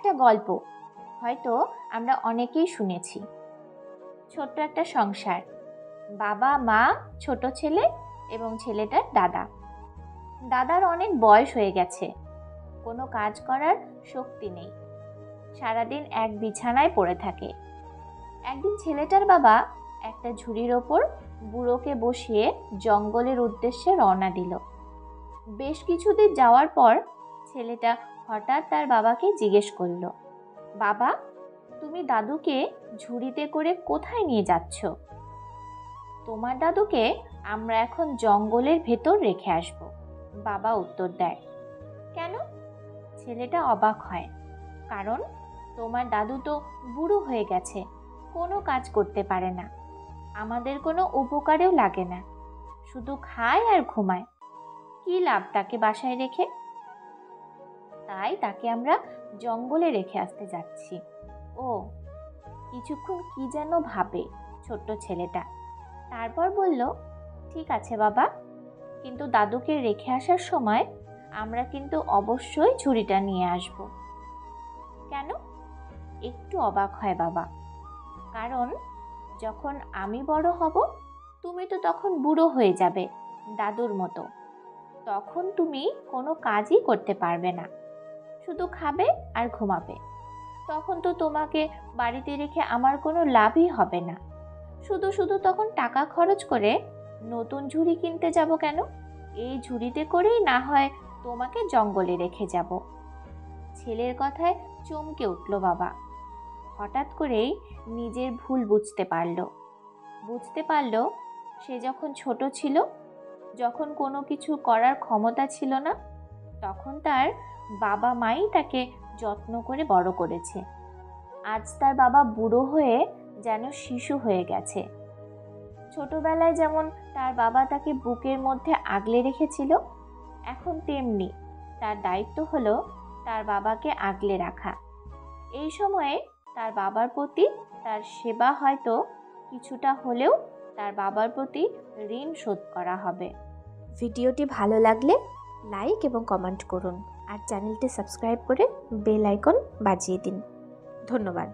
একটা গল্প হয়তো আমরা অনেকেই শুনেছি। ছোট্ট একটা সংসার, বাবা মা, ছোট ছেলে এবং ছেলেটার দাদা। দাদার অনেক বয়স হয়ে গেছে, কোনো কাজ করার শক্তি নেই, সারাদিন এক বিছানায় পড়ে থাকে। একদিন ছেলেটার বাবা একটা ঝুড়ির ওপর বুড়োকে বসিয়ে জঙ্গলের উদ্দেশ্যে রওনা দিল। বেশ কিছুদিন যাওয়ার পর ছেলেটা হঠাৎ তার বাবাকে জিজ্ঞেস করলো, বাবা, তুমি দাদুকে ঝুড়িতে করে কোথায় নিয়ে যাচ্ছ? তোমার দাদুকে আমরা এখন জঙ্গলের ভেতর রেখে আসব, বাবা উত্তর দেয়। কেন? ছেলেটা অবাক হয়। কারণ তোমার দাদু তো বুড়ো হয়ে গেছে, কোনো কাজ করতে পারে না, আমাদের কোনো উপকারেও লাগে না, শুধু খায় আর ঘুমায়, কি লাভ তাকে বাসায় রেখে? তাই তাকে আমরা জঙ্গলে রেখে আসতে যাচ্ছি। ও, কিছুক্ষণ কি যেন ভাবে ছোট্ট ছেলেটা, তারপর বলল, ঠিক আছে বাবা, কিন্তু দাদুকে রেখে আসার সময় আমরা কিন্তু অবশ্যই ঝুড়িটা নিয়ে আসব। কেন? একটু অবাক হয় বাবা। কারণ যখন আমি বড় হব, তুমি তো তখন বুড়ো হয়ে যাবে দাদুর মতো, তখন তুমি কোনো কাজই করতে পারবে না, শুধু খাবে আর ঘুমাবে। তখন তো তোমাকে বাড়িতে রেখে আমার কোনো লাভই হবে না, শুধু শুধু তখন টাকা খরচ করে নতুন ঝুড়ি কিনতে যাব কেন? এই ঝুড়িতে করেই না হয় তোমাকে জঙ্গলে রেখে যাব। ছেলের কথায় চমকে উঠল বাবা। হঠাৎ করেই নিজের ভুল বুঝতে পারল সে যখন ছোট ছিল, যখন কোনো কিছু করার ক্ষমতা ছিল না, তখন তার বাবা মাই তাকে যত্ন করে বড় করেছে। আজ তার বাবা বুড়ো হয়ে যেন শিশু হয়ে গেছে। ছোটবেলায় যেমন তার বাবা তাকে বুকের মধ্যে আগলে রেখেছিল, এখন তেমনি তার দায়িত্ব হলো তার বাবাকে আগলে রাখা। এই সময়ে তার বাবার প্রতি তার সেবা হয়তো কিছুটা হলেও তার বাবার প্রতি ঋণ শোধ করা হবে। ভিডিওটি ভালো লাগলে লাইক এবং কমেন্ট করুন আর চ্যানেলটি সাবস্ক্রাইব করে বেল আইকন বাজিয়ে দিন। ধন্যবাদ।